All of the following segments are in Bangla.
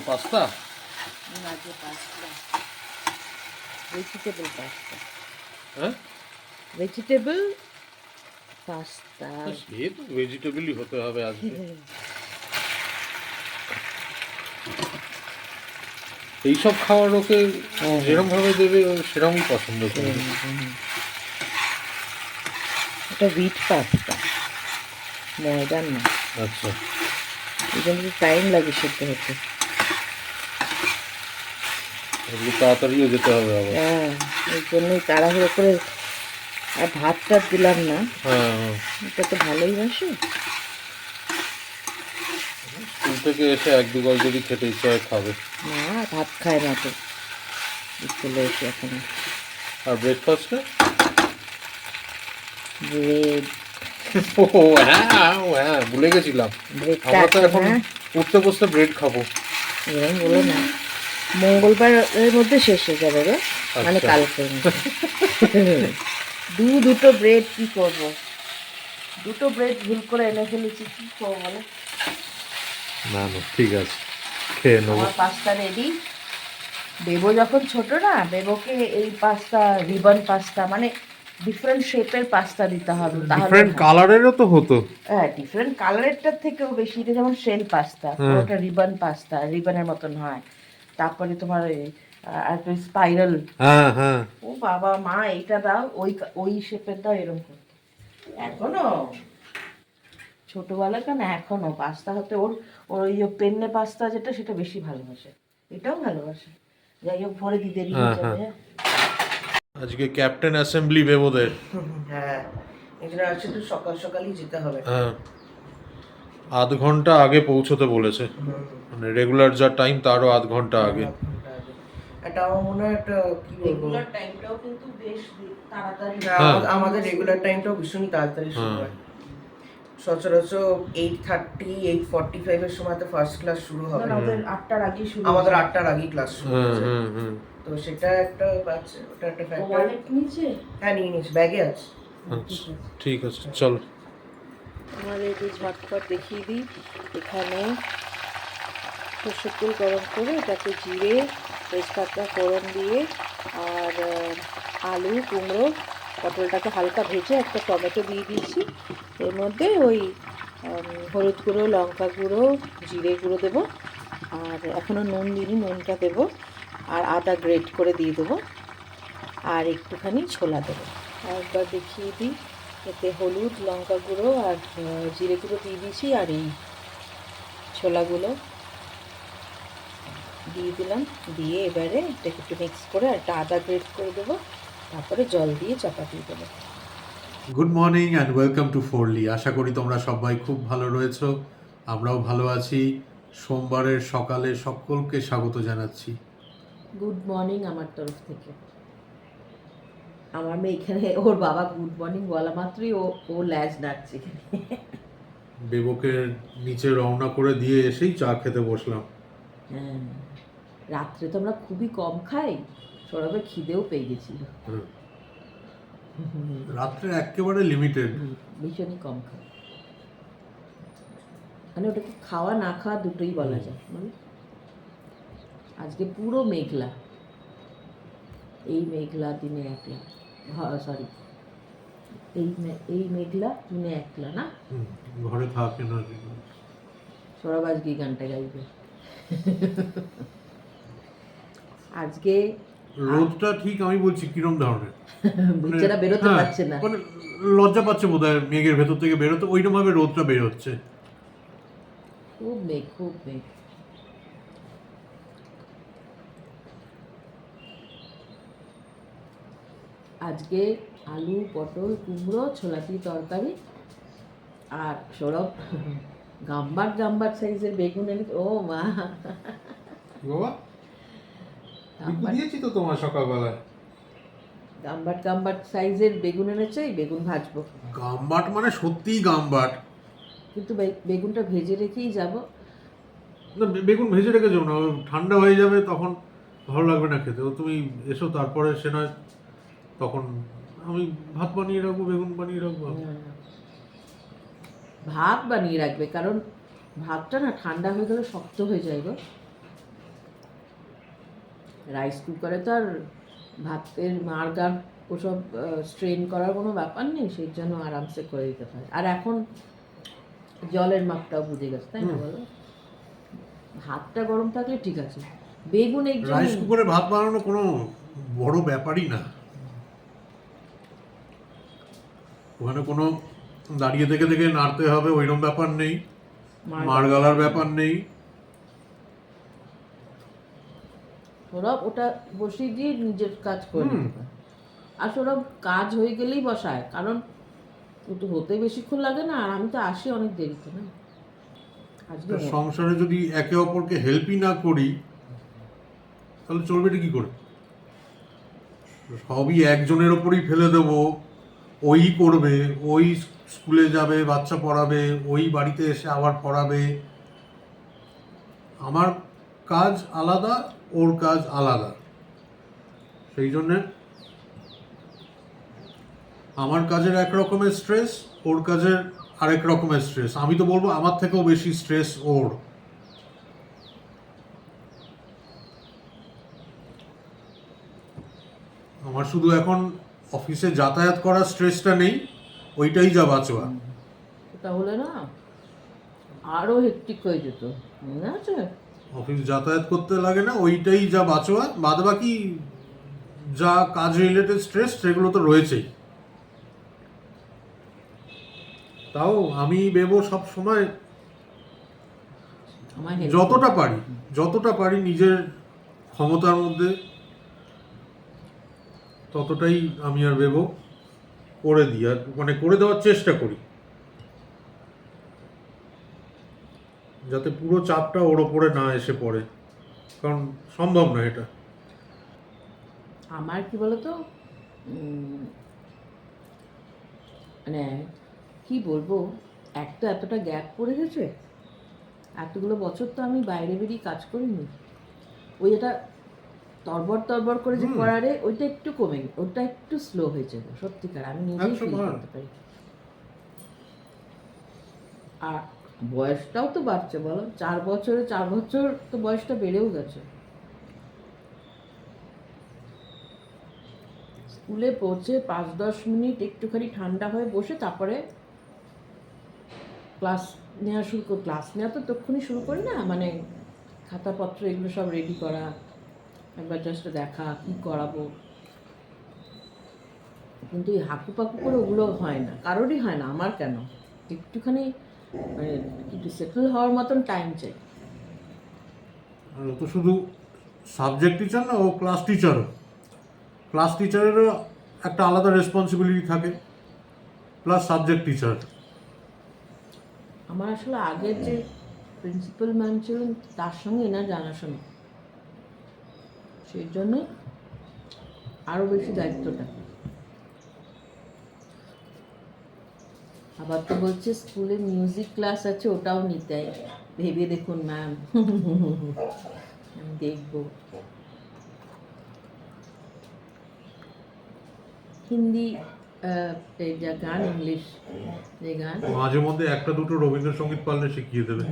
পাস্তা? আজকে পাস্তা, ভেজিটেবল পাস্তা। হ্যাঁ, ভেজিটেবল পাস্তা। সে তো ভেজিটেবলই হতে হবে আজকে। এইসব খাওয়ার ওকে যেরকম ভাবে দেবে ও সেরকমই পছন্দ করবে। এটা হুইট পাস্তা, ময়দার না। আচ্ছা, এই জন্য টাইম লাগে সেদ্ধ হতে। একটু তাড়াতাড়িও যেতে হবে আবার। হ্যাঁ, এই জন্যই তাড়াহুড়ো করে আর ভাত টাত দিলাম না। হ্যাঁ, এটা তো ভালোই বাসে। স্কুল থেকে এসে এক দু গাল যদি খেতে ইচ্ছা হয় খাবে। না, ভাত খায় না তো স্কুলে এসে এখন। আর ব্রেকফাস্টে ব্রেড। ও হ্যাঁ, ভুলে গেছিলাম। ব্রেডটা আমরা তো আছে এখন না, উঠতে বসতে ব্রেড খাবো। এরকম বলো না। মঙ্গলবারের মধ্যে শেষ হয়ে যাবে গো, মানে আচ্ছা। কালকের মধ্যে। দুটো ব্রেড কি করব, দুটো ব্রেড ভুল করে এনে ফেলেছি, কি করবো বলো। না ঠিক আছে, খেয়ে নেবো। আমার পাস্তা রেডি। বেবো যখন ছোট না, বেবোকে এই পাস্তা রিবন পাস্তা মানে ডিফারেন্ট শেপের পাস্তা দিতে হবে, তাহলে ডিফারেন্ট কালারেরও তো হতো। হ্যাঁ, ডিফারেন্ট কালারেরটার থেকেও বেশি, এটা যেমন শেল পাস্তা, পুরোটা রিবন পাস্তা, রিবনের মতন হয়। তারপরে তোমার আর স্পাইরাল। হ্যাঁ হ্যাঁ, ও বাবা, মা এইটা দাও, ওই শেপের দাও, এরকম করতে। এখনো ছোটবেলা কেন, এখনো পাস্তা হতে ওর ওর ওই পেন্নে পাস্তা যেটা, সেটা বেশি ভালোবাসে, এটাও ভালোবাসে। যাই হোক, ভরে দিতে দেরি হয়ে যাবে। হ্যাঁ, আজকে ক্যাপ্টেন অ্যাসেম্বলি বেবোদের। হ্যাঁ, এই জন্য আজকে একটু সকাল সকালই যেতে হবে। হ্যাঁ, আধ ঘন্টা আগে পৌঁছতে বলেছে, মানে রেগুলার যা টাইম তারও আধ ঘন্টা আগে। এটা আমার মনে হয় একটা কি বলবো, রেগুলার টাইমটাও কিন্তু বেশ তাড়াতাড়ি। হ্যাঁ। আমাদের রেগুলার টাইমটাও ভীষণই তাড়াতাড়ি শুরু হয়। সচরাচর 8:30 8:45 এর সময় তো ফার্স্ট ক্লাস শুরু হবে। আমাদের 8টার আগেই শুরু, আমাদের 8টার আগেই ক্লাস শুরু হচ্ছে। তো সেটা একটা আছে, ওটা একটা ফ্যাক্টর। ওয়ালেট নিচে? হ্যাঁ, নিয়ে নিয়েছি, ব্যাগে আছে। আচ্ছা, ঠিক আছে, চলো। আমাদের এই ঝটপট দেখিয়ে দিই। এখানে সর্ষের তেল গরম করে এটাকে জিরে তেজপাতা ফোড়ন দিয়ে, আর আলু কুমড়ো পটলটাকে হালকা ভেজে একটা টমেটো দিয়ে দিয়েছি। এর মধ্যে ওই হলুদ গুঁড়ো, লঙ্কা গুঁড়ো, জিরে গুঁড়ো দেবো, আর এখনও নুন দিইনি, নুনটা দেবো, আর আদা গ্রেট করে দিয়ে দেবো, আর একটুখানি ছোলা দেবো। একবার দেখিয়ে দিই। এতে হলুদ, লঙ্কা গুঁড়ো আর জিরে গুঁড়ো দিয়ে দিয়েছি, আর এই ছোলাগুলো দিয়ে দিলাম। দিয়ে এবারে এটাকে একটু মিক্স করে আর একটা আদা গ্রেট করে দেবো, তারপরে জল দিয়ে চাপাতিয়ে দেবো। Good morning and welcome to ফোরলি। আশা করি তোমরা সবাই খুব ভালো রয়েছো, আমরাও ভালো আছি। সোমবারের সকালে সকলকে স্বাগত জানাচ্ছি। গুড মর্নিং আমার তরফ থেকে। আমার মেয়ে এখানে, ওর বাবা গুড মর্নিং বলা মাত্রই ও ল্যাজ নাড়ছে এখানে। বেবকে নিচে রওনা করে দিয়ে এসেই চা খেতে বসলাম। হ্যাঁ, রাত্রে তো আমরা খুবই কম খাই, সৌরভের খিদেও পেয়ে গেছিল। রাত্রে একেবারে লিমিটেড, ভীষণই কম খাই, মানে ওটাকে খাওয়া না খাওয়া দুটোই বলা যায়। মানে আজকে পুরো মেঘলা, এই মেঘলা দিনে একলা, সরি এই মেঘলা দিনে একলা না। ঘরে থাকে না। সৌরভ আজকে এই গানটা গাইবে। আজকে রোদটা ঠিক আমি বলছি কিরম ধরনের, বেচারা বেরোতে পারছে না, মানে লজ্জা পাচ্ছে বোধহয় মেঘের ভেতর থেকে বেরোতে, ওইরকম ভাবে রোদটা বেরোচ্ছে। খুব মেঘ, খুব মেঘ। আজকে আলু পটল কুমড়ো ছোলা দিয়ে তরকারি, আর সৌরভ গাম্বার সাইজের বেগুন এনে, ও মা বাবা দিয়েছি তো তোমার সকালবেলায়। গাম্বার সাইজের বেগুন এনেছে, এই বেগুন ভাজবো। গাম্বাট মানে সত্যিই গাম্বাট, কিন্তু বেগুনটা ভেজে রেখেই যাব। না বেগুন ভেজে রেখে যাও না, ঠান্ডা হয়ে যাবে তখন ভালো লাগবে না খেতে। ও তুমি এসো তারপরে সে নয়, তখন আমি ভাত বানিয়ে রাখবো, বেগুন বানিয়ে রাখবো। ভাত বানিয়ে রাখবে, কারণ ভাতটা না ঠান্ডা হয়ে গেলে শক্ত হয়ে যায় গো। রাইস কুকারে তো আর ভাতের মাড়গার ওসব স্ট্রেন করার কোনো ব্যাপার নেই, সেই জন্য আরামসে করে দিতে পারে। আর এখন জলের মাপটাও বুঝে গেছে, তাই না বলো? ভাতটা গরম থাকলে ঠিক আছে, বেগুন একজন রাইস কুকারে ভাত বানানো কোনো বড় ব্যাপারই না, ওখানে কোনো দাঁড়িয়ে থেকে থেকে নাড়তে হবে ওইরকম ব্যাপার নেই, মাড় গালার ব্যাপার নেই। সৌরভ ওটা বসিয়ে দিয়ে নিজের কাজ করে নিতে পারে। আর সৌরভ কাজ হয়ে গেলেই বসায়, কারণ একটু হতে বেশিক্ষণ লাগে না, আর আমি তো আসি অনেক দেরিতে না। আজকে সংসারে যদি একে অপরকে হেল্পই না করি তাহলে চলবে এটা কি করে? সবই একজনের ওপরই ফেলে দেব, ওই করবে, ওই স্কুলে যাবে, বাচ্চা পড়াবে, ওই বাড়িতে এসে আবার পড়াবে। আমার কাজ আলাদা, ওর কাজ আলাদা। সেই জন্যে আমার কাজের এক রকমের স্ট্রেস, ওর কাজের আরেক রকমের স্ট্রেস। আমি তো বলবো আমার থেকেও বেশি স্ট্রেস ওর। আমার শুধু এখন অফিসে যাতায়াত করার স্ট্রেসটা নেই, ওইটাই যা বাঁচোয়া। ওটা হলে না আরও হেক্টিক হয়ে যেত, মনে আছে? অফিস যাতায়াত করতে লাগে না, ওইটাই যা বাঁচোয়া। বাদ বাকি যা কাজ রিলেটেড স্ট্রেস সেগুলো তো রয়েছেই। তাও আমি ভেবো সব সময় আমার যতটা পারি নিজের ক্ষমতার মধ্যে ততটাই আমি আর ভেবো করে দিই, আর মানে করে দেওয়ার চেষ্টা করি, যাতে পুরো চাপটা ওর ওপরে না এসে পড়ে, কারণ সম্ভব না এটা। আমার কি বলতো, মানে কি বলবো, একটা এতটা গ্যাপ পড়ে গেছে, এতগুলো বছর তো আমি বাইরে বেরিয়ে কাজ করিনি। ওই এটা তরবর করে যে করারে ওইটা একটু কমে, ওটা একটু স্লো হয়েছে সত্যিকার, আমি নিজেই ফিল করতে পারি। আর বয়সটাও তো বাড়ছে বলো, 4 বছর তো বয়সটা বেড়েও গেছে। স্কুলে পৌঁছে 5-10 মিনিট একটুখানি ঠান্ডা হয়ে বসে তারপরে ক্লাস নেওয়া তো তক্ষুনি শুরু করি না, মানে খাতাপত্র এগুলো সব রেডি করা, একবার জাস্ট দেখা কি করাবো। কিন্তু এই হাঁকুপাকু করে ওগুলো হয় না, কারোরই হয় না, আমার কেন, একটুখানি মানে একটু সেটেল হওয়ার মতন টাইম চাই। আর ও তো শুধু সাবজেক্ট টিচার না, ও ক্লাস টিচারেরও একটা আলাদা রেসপন্সিবিলিটি থাকে, প্লাস সাবজেক্ট টিচার। আমার আসলে আগের যে প্রিন্সিপাল ম্যাম ছিলেন তার সঙ্গে এনার জানাশোনা, সেই জন্যে আরও বেশি দায়িত্বটা। আবার তো বলছে স্কুলে মিউজিক ক্লাস আছে, ওটাও নিতে, ভেবে দেখুন ম্যাম। আমি দেখবো। হিন্দি এই যা গান, ইংলিশ যে গান, মাঝে মধ্যে একটা দুটো রবীন্দ্রসঙ্গীত পারলে শিখিয়ে দেবে।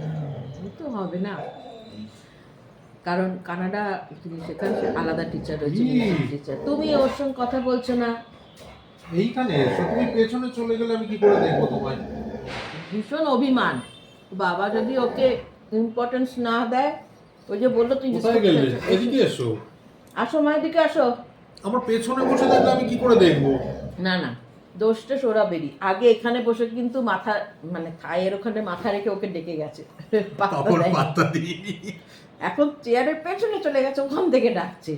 তো হবে না, কারণ কানাডা তিনি সেখানে আলাদা টিচার রয়েছে, মিউজিক টিচার। তুমি ওর সঙ্গে কথা বলছো না, এইখানে এসো, তুমি পেছনে চলে গেলে আমি কি করে দেখবো তোমায়? ভীষণ অভিমান। বাবা যদি ওকে ইম্পর্টেন্স না দেয়, ওই যে বললো তুই কোথায় গেলে? এদিকে এসো। আসো মা, এদিকে আসো। আমার পেছনে বসে থাকলে আমি কি করে দেখবো? না না, দোষটা সৌরভেরই। আগে এখানে বসে কিন্তু মাথা, মানে থায়ের ওখানে মাথা রেখে ওকে ডেকে গেছে, পাত্তা তখন দেয়নি। পাত্তা দিইনি। এখন চেয়ারের পেছনে চলে গেছে, ওখান থেকে ডাকছে।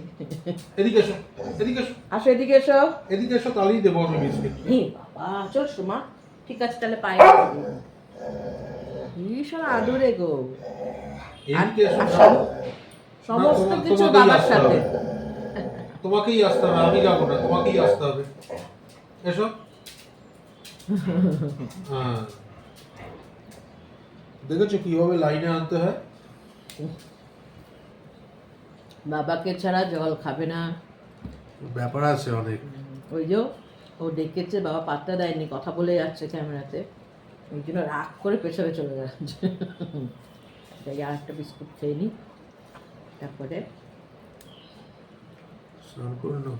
এদিকে এসো, এদিকে এসো, আসো এদিকে এসো। এদিকে এসো, তাহলেই দেবো আমি বিস্কিট। হে বাবা, চল সোমা, ঠিক আছে তাহলে পায়ে ভীষণ আদরে গো। এদিকে এসো। আর সমস্ত কিছু বাবার সাথে। তোমাকেই আসতে হবে, আমি যাবো না, তোমাকেই আসতে হবে। এসো। হ্যাঁ, দেখেছো কিভাবে লাইনে আনতে হয়? বাবাকে ছাড়া জল খাবে না, ব্যাপার আছে অনেক। ওই যে ও ডেকেছে, বাবা পাত্তা দেয়নি, কথা বলে যাচ্ছে ক্যামেরাতে, ওই জন্য রাগ করে পেছনে চলে যাচ্ছে। তাই আর একটা বিস্কুট খেয়ে নি, তারপরে স্নান করে নাও।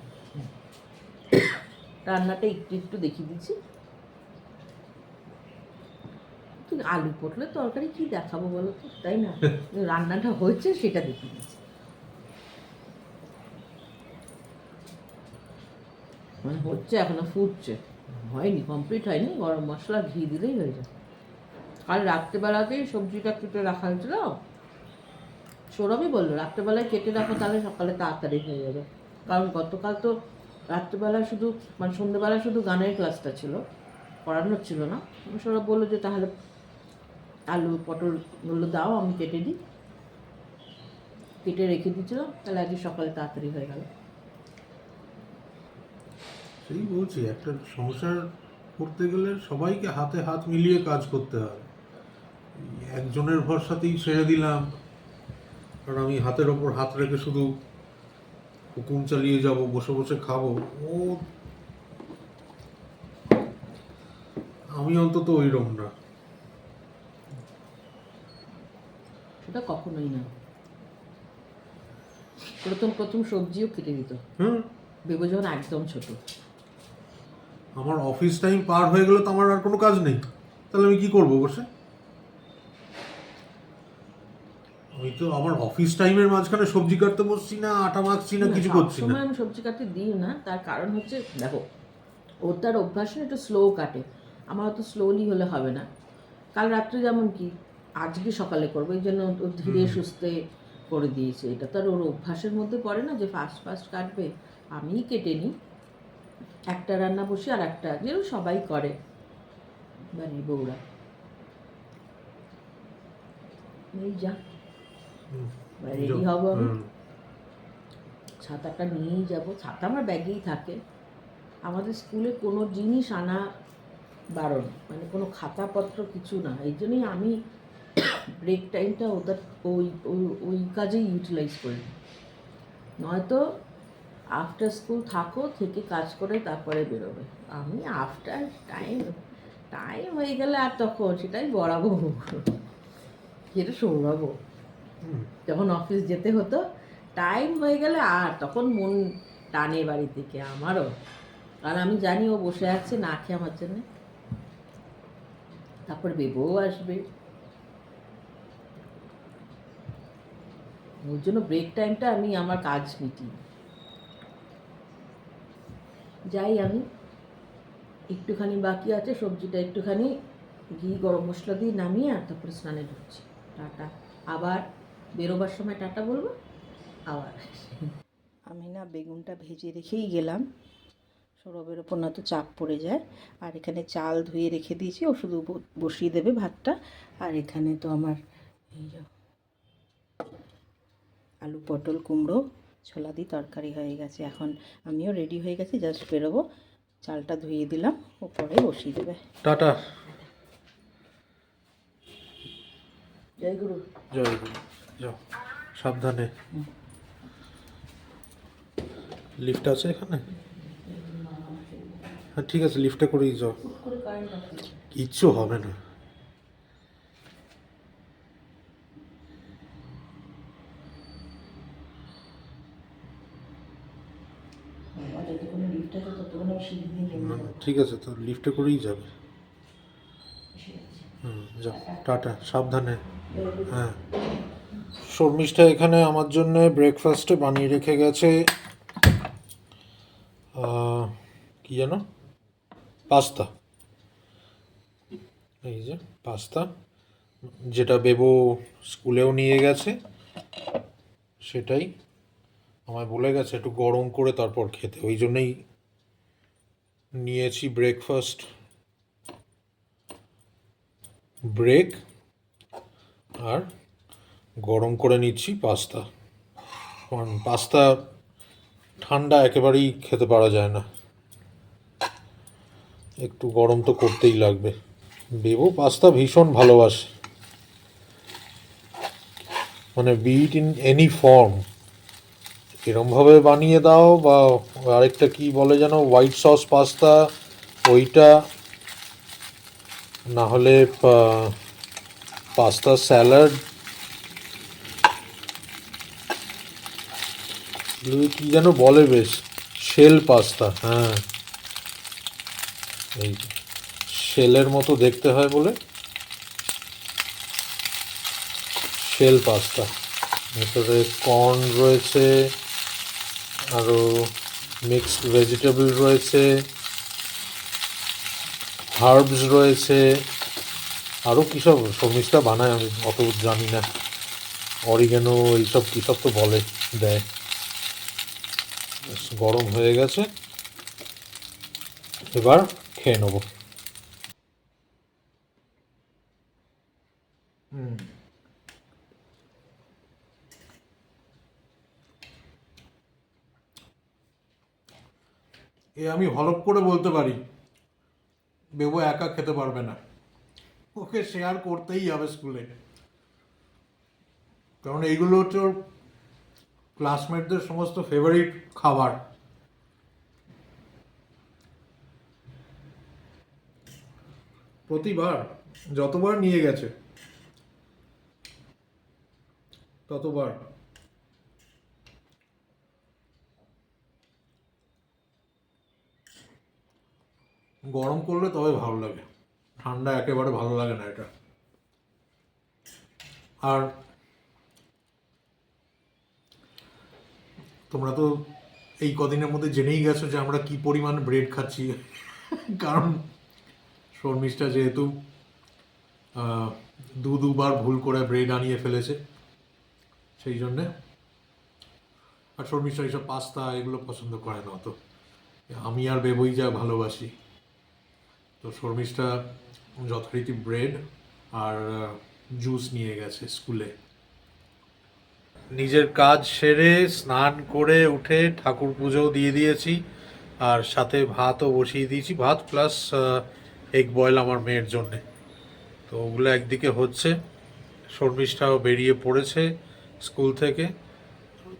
রান্নাটা একটু একটু দেখিয়ে দিচ্ছি। তুই আলু পটলের তরকারি কি দেখাবো বলো তো, তাই না? রান্নাটা হয়েছে সেটা দেখিয়ে দিচ্ছি। মানে হচ্ছে, এখনো ফুটছে, হয়নি, কমপ্লিট হয়নি। গরম মশলা ঘি দিলেই হয়ে যায়। কাল রাত্রেবেলাতেই সবজিটা কেটে রাখা হয়েছিল। সৌরভই বললো রাত্রেবেলায় কেটে রাখো, তাহলে সকালে তাড়াতাড়ি হয়ে যাবে। কারণ গতকাল তো রাত্রেবেলা শুধু, মানে সন্ধ্যেবেলা শুধু গানের ক্লাসটা ছিল, পড়ানোর ছিল না। সৌরভ বললো যে তাহলে আলু পটলগুলো দাও, আমি কেটে দিই। কেটে রেখে দিয়েছিলাম, তাহলে আজকে সকালে তাড়াতাড়ি হয়ে গেল। সেই বলছি, একটা সংসার করতে গেলে সবাইকে হাতে হাত মিলিয়ে কাজ করতে হয়। একজনের ভরসাতেই ছেড়ে দিলাম, কারণ আমি হাতের ওপর হাত রেখে শুধু হুকুম চালিয়ে যাব, বসে বসে খাবো, ও আমি অন্তত ওইরকম না। সেটা কখনোই না। প্রথম প্রথম সবজিও কেটে দিত, বেবু যখন একদম ছোট। আমার অফিস টাইম পার হয়ে গেলে তো আমার আর কোনো কাজ নেই, তাহলে আমি কি করবো বসে? আমি তো আমার অফিস টাইমের মাঝখানে সবজি কাটতে বসছি না, আটা মাখছি না, কিছু করছি না। সময় আমি সবজি কাটতে দিই না, তার কারণ হচ্ছে দেখো, ওর তার অভ্যাস না একটু স্লো কাটে, আমার অত স্লোলি হলে হবে না। কাল রাত্রে যেমন কি আজকে সকালে করবো, এই জন্য ও ধীরে সুস্থে করে দিয়েছে। এটা তো আর ওর অভ্যাসের মধ্যে পড়ে না যে ফাস্ট ফাস্ট কাটবে। আমিই কেটে নিই, একটা রান্না বসি আর একটা, যেরকম সবাই করে বাড়ির বউরা। এই যা রেডি হবো আমি, ছাতাটা নিয়েই যাব। ছাতা আমার ব্যাগেই থাকে। আমাদের স্কুলে কোনো জিনিস আনা বারণ, মানে কোনো খাতাপত্র কিছু না। এই জন্যই আমি ব্রেক টাইমটা ওদের ওই ওই কাজেই ইউটিলাইজ করি। নয়তো আফটার স্কুল থাকো, থেকে কাজ করে তারপরে বেরোবে। আমি আফটার টাইম হয়ে গেলে আর তখন সেটাই বড়াবো, যেটা সৌরাবো। যখন অফিস যেতে হতো, টাইম হয়ে গেলে আর তখন মন টানে বাড়ি থেকে আমারও। কারণ আমি জানি ও বসে আছে না খেয়ে আমার জন্য, তারপর বেবুও আসবে। ওর জন্য ব্রেক টাইমটা আমি আমার কাজ মিটি যাই। আমি একটুখানি বাকি আছে, সবজিটা একটুখানি ঘি গরম মশলা দিয়ে নামিয়ে আর তারপরে স্নানে ঢুকছি। টাটা। আবার বেরোবার সময় টাটা বলবো আবার। আমি না বেগুনটা ভেজে রেখেই গেলাম, সৌরভের ওপর না তো চাপ পড়ে যায়। আর এখানে চাল ধুয়ে রেখে দিয়েছি, ও শুধু বসিয়ে দেবে ভাতটা। আর এখানে তো আমার এই আলু পটল কুমড়ো ছোলা দিয়ে তরকারি হয়ে গেছে। এখন আমিও রেডি হয়ে গেছি, জাস্ট বেরোবো। চালটা ধুয়ে দিলাম, ও পরে বসিয়ে দেবে। টাটা। জয় গুরু। জয় গুরু। যাও সাবধানে। লিফট আছে এখানে? হ্যাঁ ঠিক আছে, লিফটে করেই যাও, কিচ্ছু হবে না। ঠিক আছে, তো লিফটে করেই যাবে। যাও টাটা, সাবধানে। হ্যাঁ, শর্মিষ্ঠা এখানে আমার জন্য ব্রেকফাস্টে বানিয়ে রেখে গেছে কি যেন, পাস্তা। এই যে পাস্তা, যেটা বেবু স্কুলেও নিয়ে গেছে, সেটাই আমায় বলে গেছে একটু গরম করে তারপর খেতে। ওই জন্যই নিয়েছি ব্রেকফাস্ট, ব্রেক, আর গরম করে নিচ্ছি পাস্তা। কারণ পাস্তা ঠান্ডা একেবারেই খেতে পারা যায় না, একটু গরম তো করতেই লাগবে। বেবু পাস্তা ভীষণ ভালোবাসে, মানে বিট ইন এনি ফর্ম, এরমভাবে বানিয়ে দাও, বা আরেকটা কি বলে যেন, হোয়াইট সস পাস্তা, ওইটা না হলে পাস্তা স্যালাড, এগুলো কি যেন বলে বেশ, শেল পাস্তা, হ্যাঁ এই শেলের মতো দেখতে হয় বলে শেল পাস্তা। ভেতরে কর্ন রয়েছে, আরও মিক্সড ভেজিটেবল রয়েছে, হার্বস রয়েছে, আরও কী সব শর্মিষ্ঠা বানায় আমি অত জানি না, অরিগেনো এইসব কী সব তো বলে দেয়। গরম হয়ে গেছে, এবার খেয়ে নেবো। এ আমি হলপ করে বলতে পারি, বেবো একা খেতে পারবে না, ওকে শেয়ার করতেই হবে স্কুলে, কারণ এইগুলো হচ্ছে ওর ক্লাসমেটদের সমস্ত ফেভারিট খাবার। প্রতিবার যতবার নিয়ে গেছে ততবার গরম করলে তবে ভালো লাগে, ঠান্ডা একেবারে ভালো লাগে না এটা। আর তোমরা তো এই কদিনের মধ্যে জেনেই গেছো যে আমরা কি পরিমাণ ব্রেড খাচ্ছি, কারণ শর্মিষ্ঠা যেহেতু দুবার ভুল করে ব্রেড আনিয়ে ফেলেছে, সেই জন্যে। আর শর্মিষ্ঠা এইসব পাস্তা এগুলো পছন্দ করে না অত, আমি আর বেবই যা ভালোবাসি। তো শর্মিষ্ঠা যথারীতি ব্রেড আর জুস নিয়ে গেছে স্কুলে। নিজের কাজ সেরে স্নান করে উঠে ঠাকুর পুজোও দিয়ে দিয়েছি, আর সাথে ভাতও বসিয়ে দিয়েছি, ভাত প্লাস এগ বয়েল আমার মেয়ের জন্যে। তো ওগুলো একদিকে হচ্ছে, শর্মিষ্ঠাও বেরিয়ে পড়েছে স্কুল থেকে,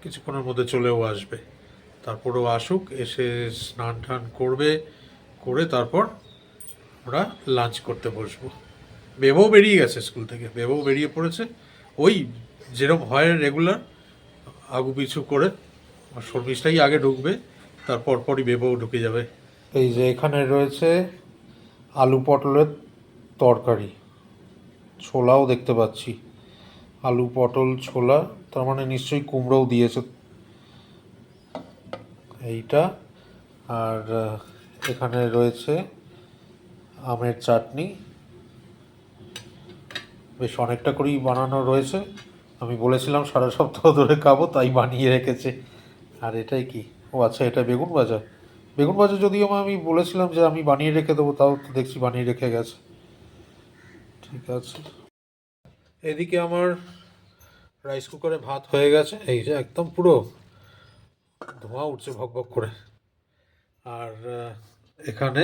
কিছুক্ষণের মধ্যে চলেও আসবে। তারপরেও আসুক, এসে স্নান টান করবে, করে তারপর আমরা লাঞ্চ করতে বসবো। বেবও বেরিয়ে গেছে স্কুল থেকে, বেবও বেরিয়ে পড়েছে, ওই যেরকম হয় রেগুলার আগু পিছু করে। শর্মিষ্ঠাই আগে ঢুকবে, তারপর পরই বেবও ঢুকে যাবে। এই যে এখানে রয়েছে আলু পটলের তরকারি, ছোলাও দেখতে পাচ্ছি, আলু পটল ছোলা, তার মানে নিশ্চয়ই কুমড়োও দিয়েছে এইটা। আর এখানে রয়েছে আমের চাটনি, বেশ অনেকটা করেই বানানো রয়েছে, আমি বলেছিলাম সারা সপ্তাহ ধরে খাবো তাই বানিয়ে রেখেছে। আর এটাই কি, ও আচ্ছা এটা বেগুন ভাজা, বেগুন ভাজা যদিও আমি বলেছিলাম যে আমি বানিয়ে রেখে দেবো, তাও তো দেখছি বানিয়ে রেখে গেছে। ঠিক আছে, এদিকে আমার রাইস কুকারে ভাত হয়ে গেছে, এই যে একদম পুরো ধোঁয়া উঠছে ভক ভক করে। আর এখানে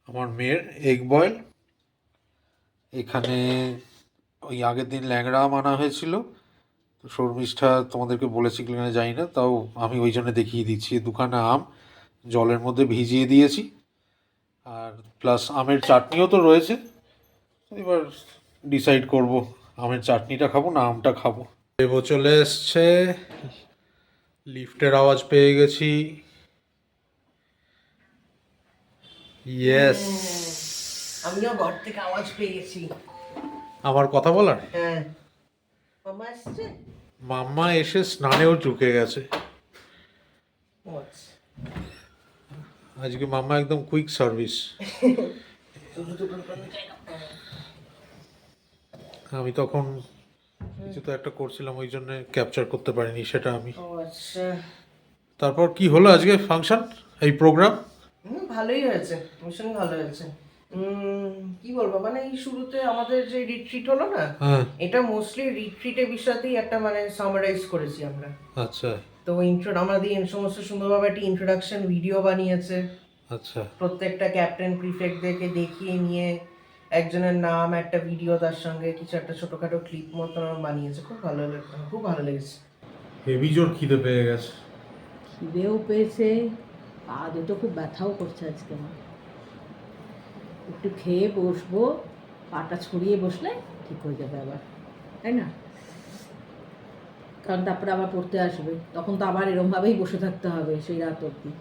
আমার মেয়ের এগ বয়েল, এখানে ওই আগের দিন ল্যাংড়া আম আনা হয়েছিল, তো শর্মিষ্ঠা তোমাদেরকে বলেছি কিনা জানি না, তাও আমি ওই জন্য দেখিয়ে দিচ্ছি, দুখানা আম জলের মধ্যে ভিজিয়ে দিয়েছি, আর প্লাস আমের চাটনিও তো রয়েছে। এবার ডিসাইড করব আমের চাটনিটা খাবো না আমটা খাবো। দেবো চলে এসছে, লিফটের আওয়াজ পেয়ে গেছি, ইয়েস, আমিও ঘর থেকে আওয়াজ পেয়ে গেছি। আমার কথা বলার। হ্যাঁ, মামা আসছে। মাম্মা এসে স্নানেও ঢুকে গেছে আজকে, মাম্মা একদম কুইক সার্ভিস। আমি তখন কিছু তো একটা করছিলাম, ওই জন্য ক্যাপচার করতে পারিনি সেটা আমি। আচ্ছা, তারপর কি হলো আজকে ফাংশন, এই প্রোগ্রাম? ভালোই হয়েছে, ভীষণ ভালো হয়েছে। কি বলবো, মানে এই শুরুতে আমাদের যে রিট্রিট হলো না, হ্যাঁ এটা মোস্টলি রিট্রিটের বিষয়তেই একটা মানে সামারাইজ করেছি আমরা। আচ্ছা তো আমাদের সমস্ত সুন্দরভাবে একটা ইন্ট্রোডাকশন ভিডিও বানিয়েছে, আচ্ছা, প্রত্যেকটা ক্যাপ্টেন প্রিফেক্টদেরকে দেখিয়ে নিয়ে একজনের নাম, একটা ভিডিও, তার সঙ্গে কিছু একটা ছোটখাটো ক্লিপ মতন বানিয়েছে, খুব ভালো খুব ভালো লেগেছে। হেভি জোর খিদে পেয়ে গেছে। খিদেও পেয়েছে, পা দুটো খুব ব্যথাও করছে আজকে আমার। একটু খেয়ে বসবো, পাটা ছড়িয়ে বসলে ঠিক হয়ে যাবে আবার, তাই না? কারণ তারপরে আবার পড়তে আসবে, তখন তো আবার এরমভাবেই বসে থাকতে হবে সেই রাত অবধি।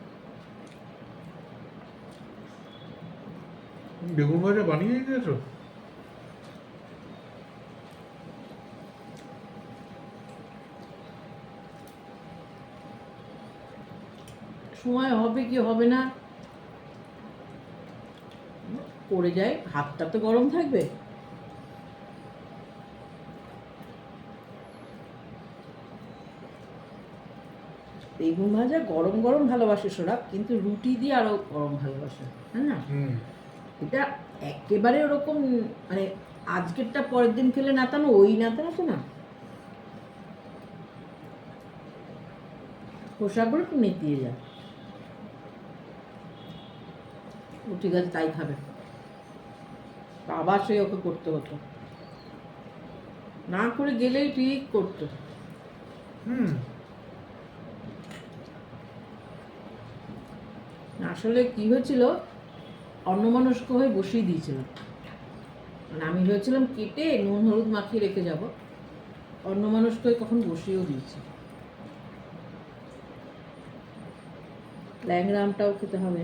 বেগুন ভাজা বানিয়ে দিয়েছো? সময় হবে কি হবে না করে যায়, হাতটা তো গরম থাকবে। বেগুন ভাজা গরম গরম ভালোবাসে সোরা, কিন্তু রুটি দিয়ে আরো গরম ভালোবাসে, হ্যাঁ না? এটা একেবারে ওরকম মানে আজকেরটা পরের দিন খেলে নাতানো, ওই নাতানো তো না, খোসাগুলো একটু নেতিয়ে যায়। ও ঠিক আছে, তাই খাবে। আবার সেই ওকে করতে হতো, না করে গেলেই ঠিক করতো। আসলে কি হয়েছিল, অন্যমনস্ক হয়ে বসিয়ে দিয়েছিল। মানে আমি ভেবেছিলাম কেটে নুন হলুদ মাখিয়ে রেখে যাব, অন্যমনস্ক হয়ে কখন বসিয়েও দিয়েছি। ল্যাংড়া আমটাও খেতে হবে।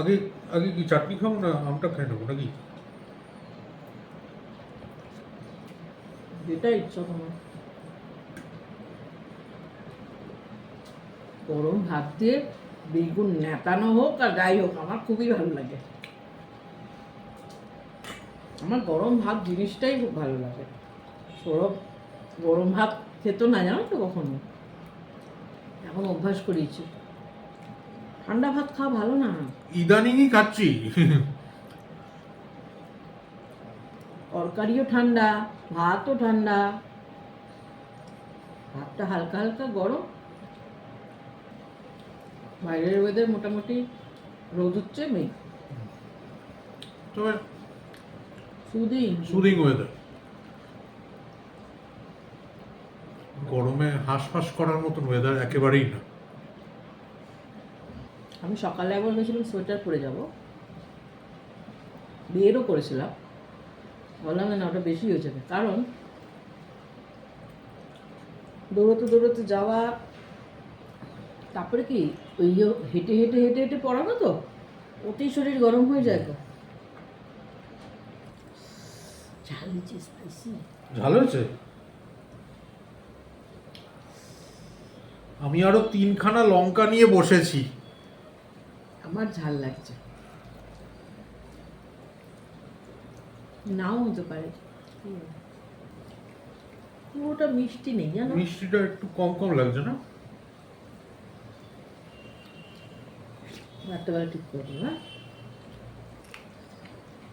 আগে আগে কি চাটনি খাবো না আমটা খেয়ে নেবো নাকি? যেটা ইচ্ছা তোমার। গরম ভাত দিয়ে বেগুন নেতানো হোক আর যাই হোক, আমার খুবই ভালো লাগে। আমার গরম ভাত জিনিসটাই খুব ভালো লাগে। সৌরভ গরম ভাত খেত না, জানো তো কখনো, এখন অভ্যাস করিয়েছি। ঠান্ডা ভাত খাওয়া ভালো না। ইদানিংই খাচ্ছি। তরকারিও ঠান্ডা, ভাতও ঠান্ডা, ভাতটা হালকা হালকা গরম। বাইরের ওয়েদার মোটামুটি রোদ হচ্ছে, মেঘ, তবে সুদিং ওয়েদার। গরমে হাঁসফাঁস করার মতন ওয়েদার একেবারেই না। আমি সকালে একবার ভেবেছিলাম সোয়েটার পরে যাব, বেরও করেছিলাম, বললাম না ওটা বেশি হয়ে যাবে, কারণ দৌড়তে দৌড়তে যাওয়া, তারপরে কি ওই যে হেঁটে হেঁটে হেঁটে হেঁটে পড়ানো, তো ওতেই শরীর গরম হয়ে যায়। তো ঝাল দিচ্ছি, স্পাইসি। ঝাল হয়েছে? আমি আরো 3খানা লঙ্কা নিয়ে বসেছি। আমার ঝাল লাগছে, নাও হতে পারে। পুরোটা মিষ্টি নেই জানো, মিষ্টিটা একটু কম কম লাগছে না? রাত্রেবেলা ঠিক করবো না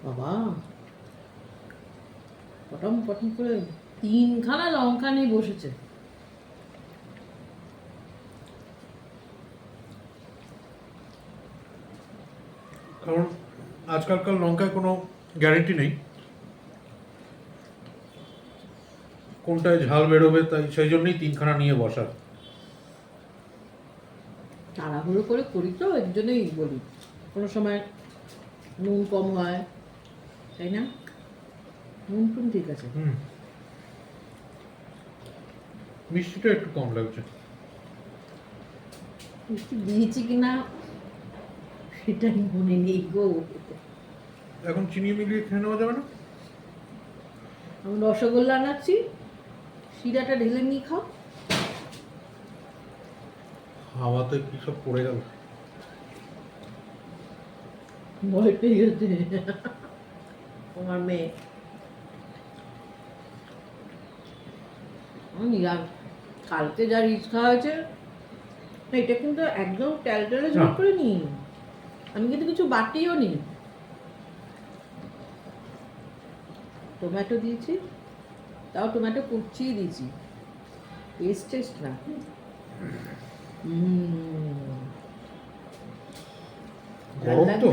বাবা। পটম পটম করে 3খানা লঙ্কা নিয়ে বসেছে। কারণ আজকালকার লঙ্কায় কোনো গ্যারেন্টি নেই কোনটায় ঝাল বেরোবে, তাই সেই জন্যই 3খানা নিয়ে বসা। তাড়াহুড়ো করে করি তো, এর জন্যই বলি। কোনো সময় নুন কম হয়, তাই না? নুন টুন ঠিক আছে, মিষ্টিটা একটু কম লাগছে। মিষ্টি দিয়েছি কিনা সেটাই মনে নেই গো। এখন চিনি মিলিয়ে খেয়ে নেওয়া যাবে না? আমি রসগোল্লা আনাচ্ছি, শিরাটা ঢেলে নিয়ে খাও। হাওয়াতে কি সব পড়ে গেল। ভয় পেয়ে গেছে তোমার মেয়ে। কালকে যা রিচ খাওয়া হয়েছে, না এটা কিন্তু একদম টেলটেলে ঝোল করে নি, আমি কিন্তু কিছু বাটিও নি। টমেটো দিয়েছি, তাও টমেটো কুচিয়ে দিয়েছি, টেস্ট না। গরম তো?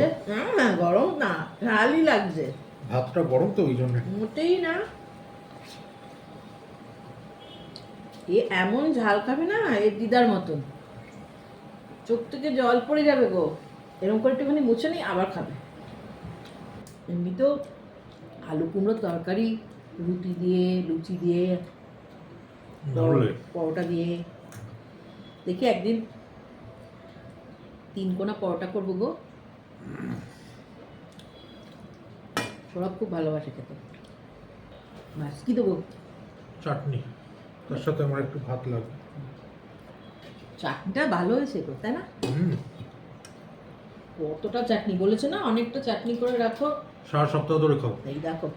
না গরম না, ঝালই লাগছে। ভাতটা গরম তো, ওই জন্য। মোটেই না, এ এমন ঝাল খাবে না, এর দিদার মতন চোখ থেকে জল পড়ে যাবে গো। এরকম করে একটুখানি মুছে নেই, আবার খাবে। এমনিতেও আলু কুমড়োর তরকারি রুটি দিয়ে, লুচি দিয়ে, নাহলে পরোটা দিয়ে। দেখি একদিন 3 কোনা পরোটা করবো গো। সৌরভ খুব ভালোবাসে খেতে। ব্যাস, কি দেবো? চাটনি, তার সাথে আমার একটু ভাত লাগবে। চাটনিটা ভালো হয়েছে তো, তাই না? হুম, কতটা চাটনি বলেছে না, অনেকটা চাটনি করে রাখো। সারা সপ্তাহ ধরে খাবো। এই দেখো,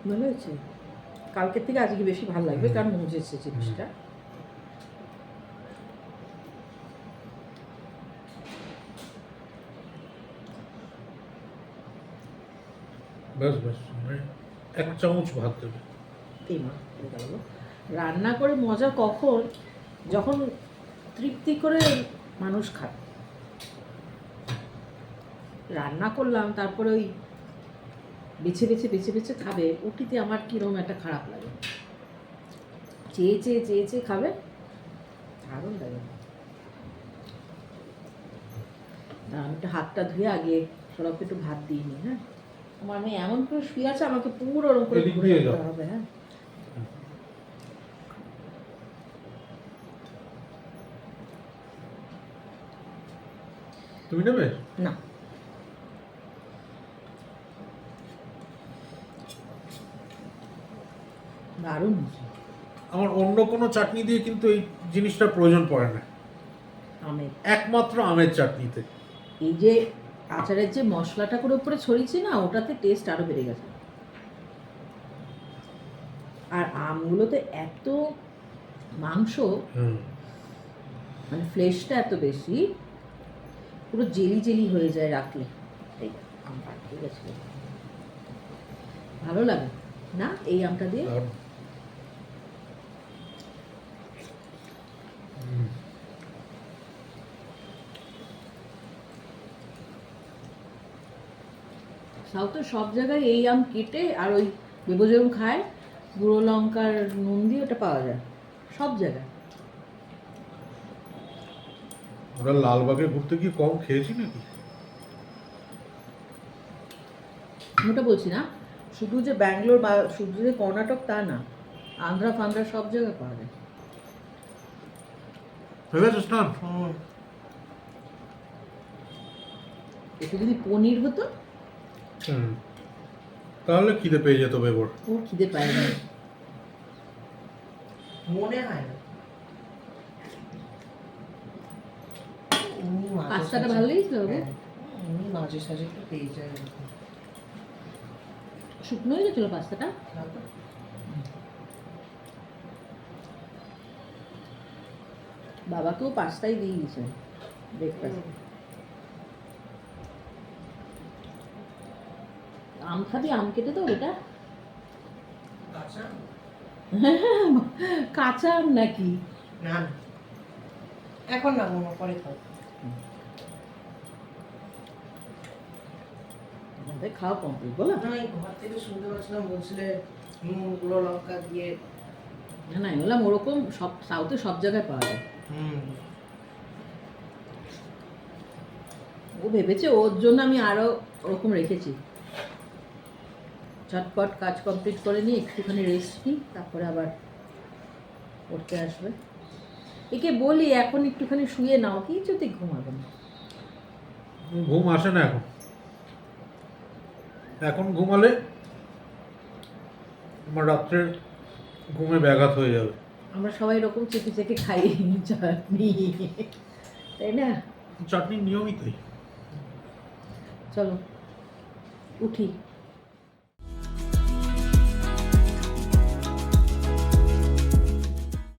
ভালো হয়েছে। কালকের থেকে আজকে বেশি ভালো লাগবে, কারণ মুজেছে জিনিসটা। ব্যাস ব্যাস, মানে 1 চামচ ভাত দেবে। এই মা, এই গেল। রান্না করে মজা কখন, যখন তৃপ্তি করে মানুষ খায়। রান্না করলাম, তারপরে ওই বেছে বেছে বেছে বেছে খাবে, ওটিতে আমার কিরকম একটা খারাপ লাগে। চেয়ে চেয়ে চেয়ে চেয়ে খাবে, দারুণ লাগে। আমি একটু হাতটা ধুয়ে আগে সরবকে একটু ভাত দিইনি। হ্যাঁ, আমার মেয়ে এমন করে শুয়ে আছে, আমাকে পুরো ওরকম করে এদিক ঘুরে দিয়ে যেতে যাও। হবে। হ্যাঁ, তুমি নেবে? না, দারুণ হয়েছে। আমার অন্য কোনো চাটনি দিয়ে কিন্তু এই জিনিসটা প্রয়োজন পড়ে না, আমের একমাত্র আমের চাটনিতে। এই যে আচারের যে মশলাটা করে উপরে ছড়িয়েছি না, ওটাতে টেস্ট আরো বেড়ে গেছে। আর আমগুলোতে এত মাংস, হুম, মানে ফ্লেশটা এত বেশি, পুরো জেলি জেলি হয়ে যায় রাখলে। এই আমটা ঠিক আছে, ভালো লাগে না এই আমটা দিয়ে? আর সাউথের সব জায়গায় এই আম কেটে আর ওই বেবো যেরকম খায়, গুঁড়ো লঙ্কার নুন দিয়ে ওটা পাওয়া যায় সব জায়গায়। ওরা লালবাগে ঘুরতে গিয়ে কম খেয়েছি নাকি? আমি ওটা বলছি না, শুধু যে ব্যাঙ্গালোর বা শুধু যে কর্ণাটক তা না, আন্ধ্রা ফান্দ্রা সব জায়গায় পাওয়া যায়। হয়ে গেছে স্নান? একটু যদি পনির হতো, হুম, তাহলে খিদে পেয়ে যেত বেবর। ওর খিদে পায় না। মনে হয় না। এমনি মাঝে পাস্তাটা সাঝে- ভালো লেগেছিল গো? হ্যাঁ, এমনি মাঝে সাঝে একটু পেয়ে যায় এরকম। শুকনো হয়ে গেছিলো পাস্তাটা। তারপর বাবাকেও পাস্তাই দিয়ে দিয়েছে ব্রেকফাস্ট। আম খাবি? আম কেটে দাও এটা। কাঁচা? কাঁচা আম নাকি? না না। এখন না, মনে পরে খাও। আমাদের খাওয়া কমপ্লিট বলো? না, এই ঘর থেকে শুনতে পাচ্ছিলাম, বলছিলে নুন গুঁড়ো লঙ্কা দিয়ে। না না, আমি বললাম ওরকম সব সাউথে সব জায়গায় পাওয়া যায়। ও ভেবেছে ওর জন্য আমি আরো ওরকম রেখেছি। ঝটপট কাজ কমপ্লিট করে নিয়ে একটুখানি রেস্ট নিই, তারপরে আবার পড়তে আসবে। একে বলি এখন একটুখানি শুয়ে নাও, কিছুতে ঘুমাবে না। ঘুম আসে না এখন। এখন ঘুমালে আমার রাত্রের ঘুমে ব্যাঘাত হয়ে যাবে। আমরা সবাই এরকম চেপে চেপে খাই চাটনি, তাই না? চাটনির নিয়মিতই। চলো উঠি।